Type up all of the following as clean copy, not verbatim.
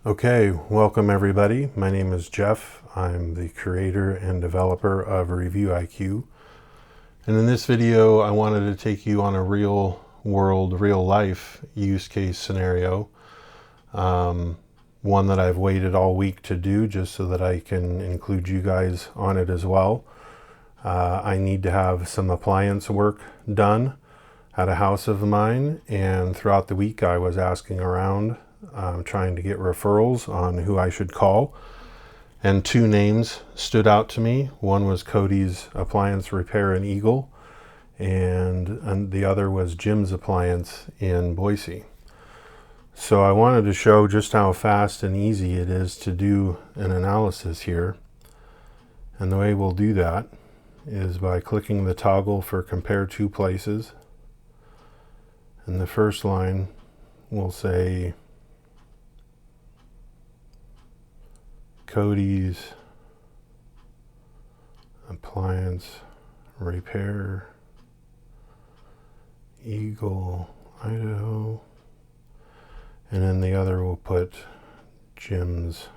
Okay, welcome everybody. My name is Jeff. I'm the creator and developer of RevuIQ. And in this video, I wanted to take you on a real world, real life use case scenario. One that I've waited all week to do just so that I can include you guys on it as well. I need to have some appliance work done at a house of mine, and throughout the week I was asking around trying to get referrals on who I should call, and two names stood out to me. One was Cody's Appliance Repair in Eagle, and the other was Jim's Appliance in Boise. So I wanted to show just how fast and easy it is to do an analysis here, and the way we'll do that is by clicking the toggle for compare two places, and the first line will say Cody's Appliance Repair, Eagle, Idaho, and then the other will put Jim's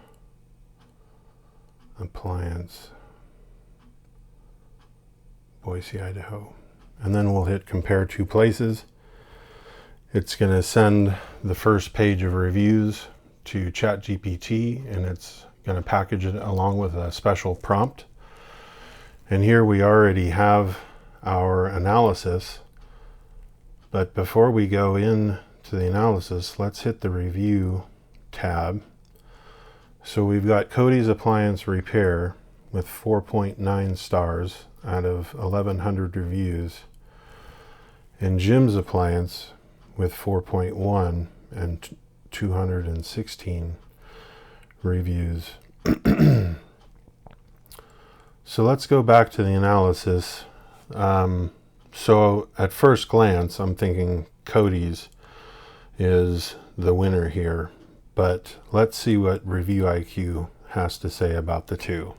Appliance, Boise, Idaho. And then we'll hit compare two places. It's going to send the first page of reviews to ChatGPT, and it's going to package it along with a special prompt. And here we already have our analysis, but before we go in to the analysis, let's hit the review tab. So we've got Cody's Appliance Repair with 4.9 stars out of 1,100 reviews, and Jim's Appliance with 4.1 and 216 reviews. So let's go back to the analysis. So at first glance, I'm thinking Cody's is the winner here, but let's see what RevuIQ has to say about the two.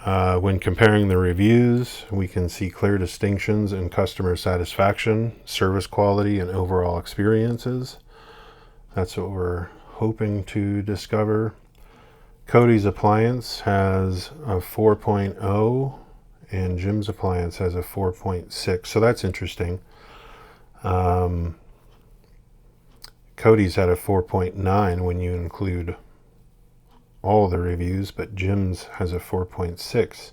When comparing the reviews, we can see clear distinctions in customer satisfaction, service quality, and overall experiences. That's what we're hoping to discover. Cody's Appliance has a 4.0 and Jim's Appliance has a 4.6, so that's interesting. Cody's had a 4.9 when you include all the reviews, but Jim's has a 4.6.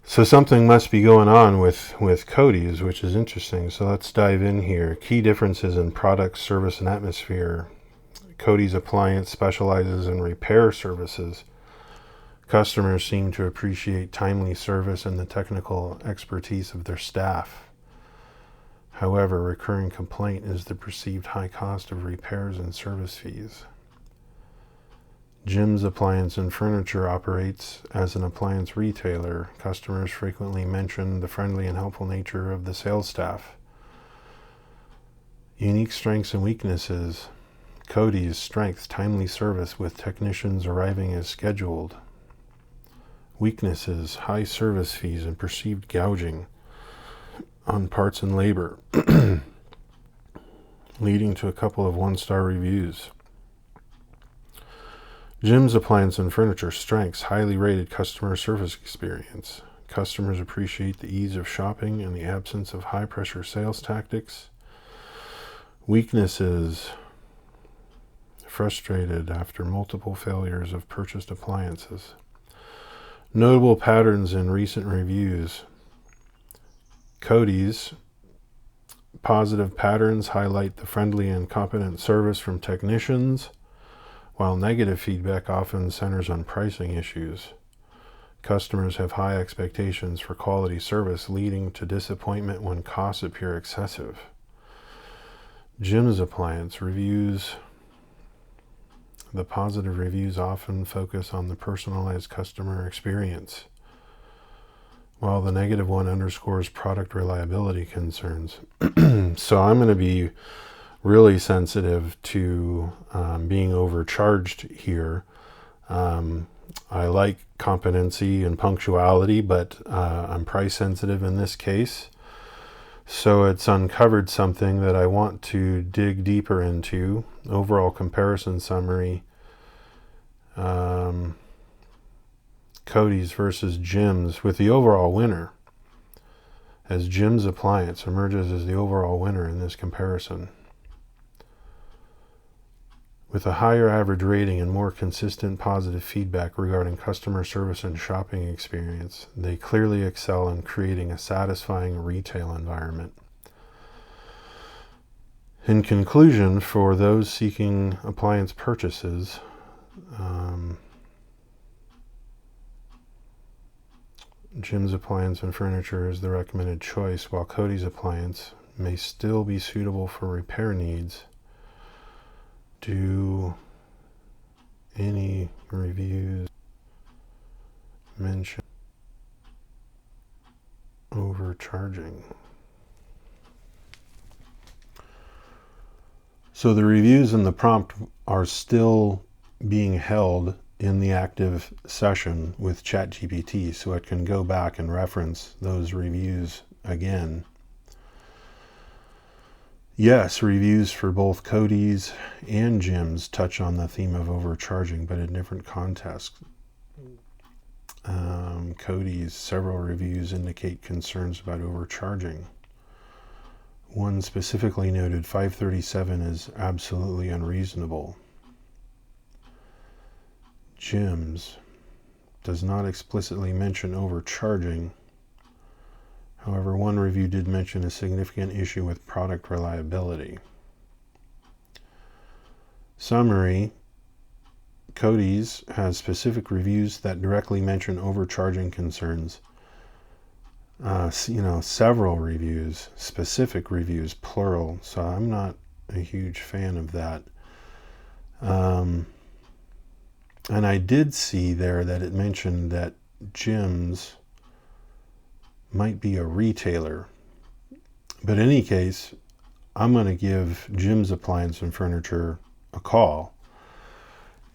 So something must be going on with Cody's, which is interesting. So let's dive in here. Key differences in product, service, and atmosphere. Cody's Appliance specializes in repair services. Customers seem to appreciate timely service and the technical expertise of their staff. However, recurring complaint is the perceived high cost of repairs and service fees. Jim's Appliance and Furniture operates as an appliance retailer. Customers frequently mention the friendly and helpful nature of the sales staff. Unique strengths and weaknesses. Cody's strength, timely service with technicians arriving as scheduled. Weaknesses, high service fees and perceived gouging on parts and labor, leading to a couple of one-star reviews. Jim's Appliance and Furniture strengths, highly rated customer service experience. Customers appreciate the ease of shopping and the absence of high-pressure sales tactics. Weaknesses, frustrated after multiple failures of purchased appliances. Notable patterns in recent reviews. Cody's positive patterns highlight the friendly and competent service from technicians, while negative feedback often centers on pricing issues. Customers have high expectations for quality service, leading to disappointment when costs appear excessive. Jim's Appliance reviews. The positive reviews often focus on the personalized customer experience, while the negative one underscores product reliability concerns. So I'm going to be really sensitive to being overcharged here. I like competency and punctuality, but I'm price sensitive in this case. So it's uncovered something that I want to dig deeper into. Overall comparison summary. Cody's versus Jim's, with the overall winner as Jim's Appliance emerges as the overall winner in this comparison. With a higher average rating and more consistent positive feedback regarding customer service and shopping experience, they clearly excel in creating a satisfying retail environment. In conclusion, for those seeking appliance purchases, Jim's Appliance and Furniture is the recommended choice, while Cody's Appliance may still be suitable for repair needs. Do any reviews mention overcharging? So the reviews in the prompt are still being held in the active session with ChatGPT, so it can go back and reference those reviews again. Yes, reviews for both Cody's and Jim's touch on the theme of overcharging, but in different contexts. Cody's several reviews indicate concerns about overcharging. One specifically noted $537 is absolutely unreasonable. Jim's does not explicitly mention overcharging. However, one review did mention a significant issue with product reliability. Summary: Cody's has specific reviews that directly mention overcharging concerns. Several reviews, specific reviews, plural, so I'm not a huge fan of that. And I did see there that it mentioned that Jim's might be a retailer. But in any case, I'm going to give Jim's Appliance and Furniture a call.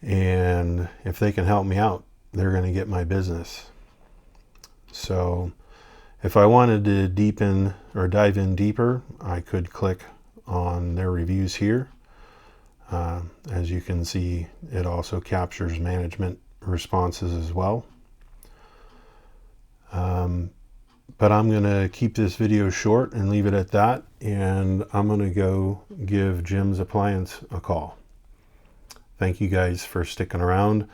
And if they can help me out, they're going to get my business. So if I wanted to dive in deeper, I could click on their reviews here. As you can see, it also captures management responses as well. But I'm going to keep this video short and leave it at that, and I'm going to go give Jim's Appliance a call. Thank you guys for sticking around.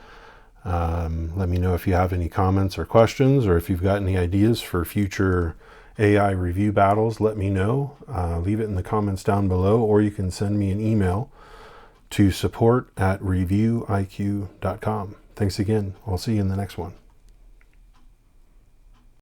Let me know if you have any comments or questions, or if you've got any ideas for future AI review battles. Let me know. Leave it in the comments down below, or you can send me an email to support@RevuIQ.com. Thanks again. I'll see you in the next one.